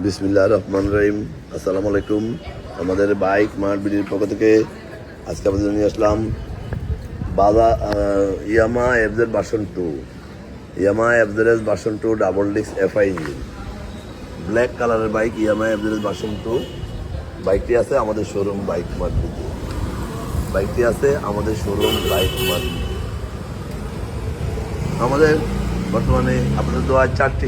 বিসমিল্লাহির রহমানির রহিম। আসসালামু আলাইকুম। আমাদের বাইক মার্ট বিডির পক্ষ থেকে আজকে আপনাদের নিয়ে আসলাম Yamaha FZ version 2, Yamaha FZ version 2 double disc FI engine, black কালারের বাইক ইয়ামা এফজেড ভার্সন 2। বাইকটি আছে আমাদের শোরুম বাইক মার্ট বিডি। বাইকটি আছে আমাদের শোরুম বাইক মার্ট বিডি। আমাদের বর্তমানে আপনাদের দেওয়া 4টি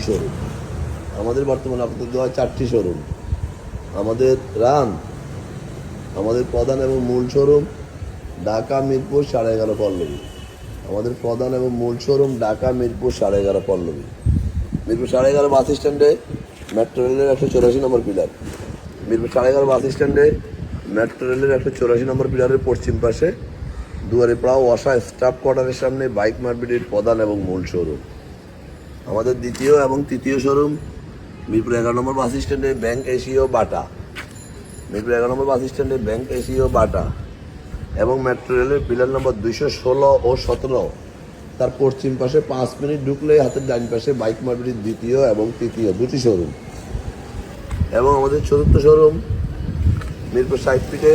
শোরুম। আমাদের আমাদের প্রধান এবং মূল শোরুম ঢাকা মিরপুর 11.5 পল্লবী। আমাদের প্রধান এবং মূল শোরুম ঢাকা মিরপুর 11.5 পল্লবী। মিরপুর 11.5 বাস স্ট্যান্ডে মেট্রো রেলের 184 নম্বর পিলার। মিরপুর 11.5 বাস স্ট্যান্ডে মেট্রো রেলের 184 নম্বর পিলারের পশ্চিম পাশে দুয়ারে পাড়া ওয়াসা স্টাফ কোয়ার্টারের সামনে বাইক মার্কেটের প্রধান এবং মূল শোরুম। আমাদের দ্বিতীয় এবং তৃতীয় শোরুম মিরপুর 11 নম্বর বাস স্ট্যান্ডে ব্যাংক এশিয়া বাটা। মিরপুর 11 নম্বর বাস স্ট্যান্ডে ব্যাংক এশিয়া বাটা এবং মেট্রো রেলের পিলার নম্বর 216 ও 17 তার পশ্চিম পাশে 5 মিনিট ঢুকলে হাতের ডান পাশে বাইক মার্কেটের দ্বিতীয় এবং তৃতীয় দুটি শোরুম। এবং আমাদের চতুর্থ শোরুম মিরপুর 60 ফিটে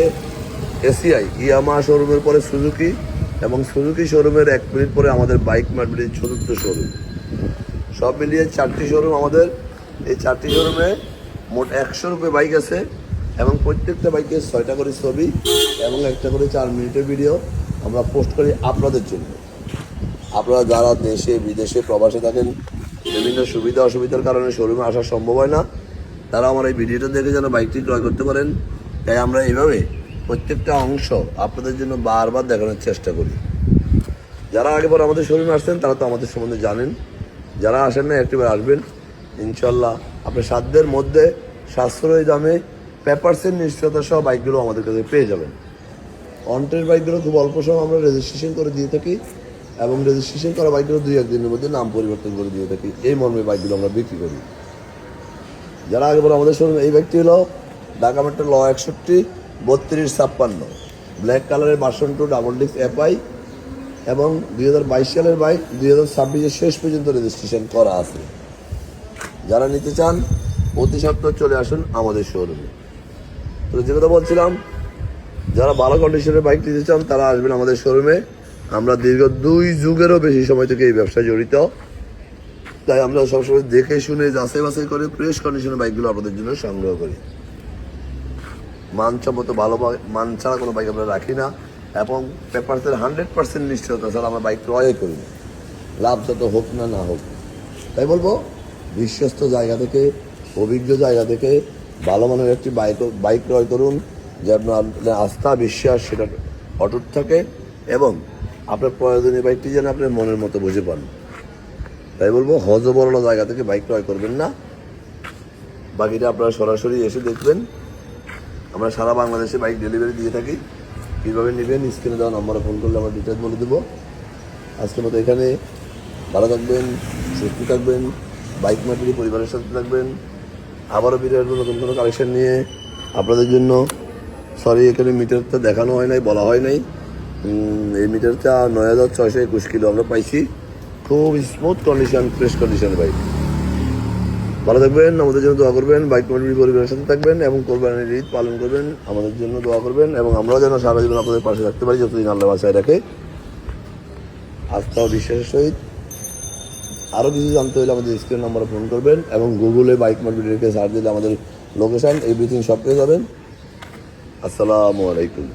এসিআই ইয়ামা শোরুমের পরে সুজুকি এবং সুজুকি শোরুমের 1 মিনিট পরে আমাদের বাইক মার্কেটের চতুর্থ শোরুম। সব মিলিয়ে 4টি শোরুম আমাদের। এই 4টি শোরুমে মোট 100 রুপে বাইক আছে এবং প্রত্যেকটা বাইকের 6টা করে ছবি এবং একটা করে 4 মিনিটের ভিডিও আমরা পোস্ট করি আপনাদের জন্য। আপনারা যারা দেশে বিদেশে প্রবাসে থাকেন, বিভিন্ন সুবিধা অসুবিধার কারণে শোরুমে আসা সম্ভব হয় না, তারা আমার এই ভিডিওটা দেখে যেন বাইকটি ক্রয় করতে পারেন। তাই আমরা এইভাবে প্রত্যেকটা অংশ আপনাদের জন্য বারবার দেখানোর চেষ্টা করি। যারা আগে পর আমাদের শোরুমে আসছেন তারা তো আমাদের সম্বন্ধে জানেন, যারা আসেন না একটিবার আসবেন। ইনশাল্লাহ আপনার সাধ্যের মধ্যে সাশ্রয়ী দামে পেপারসের নিশ্চয়তা সহ বাইকগুলো আমাদের কাছে পেয়ে যাবেন। অন্টের বাইকগুলো খুব অল্প সময় আমরা রেজিস্ট্রেশন করে দিয়ে থাকি এবং রেজিস্ট্রেশন করা বাইকগুলো 2-1 দিনের মধ্যে নাম পরিবর্তন করে দিয়ে থাকি। এই মর্মে বাইকগুলো আমরা বিক্রি করি। যারা আগে পর আমাদের শোরুমে, এই বাইকটি হলো ঢাকা মেট্রো ল 61 3256 ব্ল্যাক কালারের ভার্সন 2 ডাবল ডিস্ক এফআই এবং 2022 সালের বাইক 2026-এর শেষ পর্যন্ত রেজিস্ট্রেশন করা আছে। যারা নিতে চান অতি সত্ত্বর চলে আসুন আমাদের শোরুমে। তো যে কথা বলছিলাম, যারা ভালো কন্ডিশনের বাইক নিতে চান তারা আসবেন আমাদের শোরুমে। আমরা দীর্ঘ 2 যুগেরও বেশি সময় থেকে এই ব্যবসায় জড়িত। তাই আমরা সবসময় দেখে শুনে যাচাই বাছাই করে ফ্রেশ কন্ডিশনের বাইকগুলো আপনাদের জন্য সংগ্রহ করি। মানসম্মত ভালো মান ছাড়া কোনো বাইক আমরা রাখি না এবং পেপারসের 100% নিশ্চয়তা ছাড়া আমরা বাইক ক্রয় করি না, লাভ যত হোক না না হোক। তাই বলবো, বিশ্বস্ত জায়গা থেকে, অভিজ্ঞ জায়গা থেকে ভালো মানের একটি বাইক ক্রয় করুন, যে আপনার আস্থা বিশ্বাস সেটা অটুট থাকে এবং আপনার প্রয়োজনীয় বাইকটি যেন আপনার মনের মতো বুঝে পান। তাই বলবো, হজবরল জায়গা থেকে বাইক ক্রয় করবেন না। বাকিটা আপনারা সরাসরি এসে দেখবেন। আমরা সারা বাংলাদেশে বাইক ডেলিভারি দিয়ে থাকি। কীভাবে নেবেন স্ক্রিনে দেওয়া নম্বরে ফোন করলে আমরা ডিটেলস বলে দেবো। আজকের মতো এখানে। ভালো থাকবেন, সুস্থ থাকবেন, বাইক মার্কেটে পরিবারের সাথে থাকবেন। আবারও ফিরে আসবো নতুন কোনো কালেকশন নিয়ে আপনাদের জন্য। সরি, এখানে মিটারটা দেখানো হয় নাই, বলা হয় নাই। এই মিটারটা 9621 কিলো আমরা পাইছি। খুব স্মুথ কন্ডিশন, ফ্রেশ কন্ডিশনের বাইক। ভালো থাকবেন, আমাদের জন্য দোয়া করবেন, বাইক মার্কেট পরিবারের সাথে থাকবেন এবং কোরবানির ঈদ পালন করবেন। আমাদের জন্য দোয়া করবেন এবং আমরাও যেন সারা জীবন আপনাদের পাশে থাকতে পারি যতদিন আল্লাহ বাঁচায় রাখে। আস্থা ও বিশ্বাসের সহিত। আরও কিছু জানতে হলে আমাদের স্ক্রিন নম্বরে ফোন করবেন এবং গুগলে বাইক মার্কেটকে সার্চ দিলে আমাদের লোকেশান এভরিথিং সব পেয়ে যাবেন। আসসালামু আলাইকুম।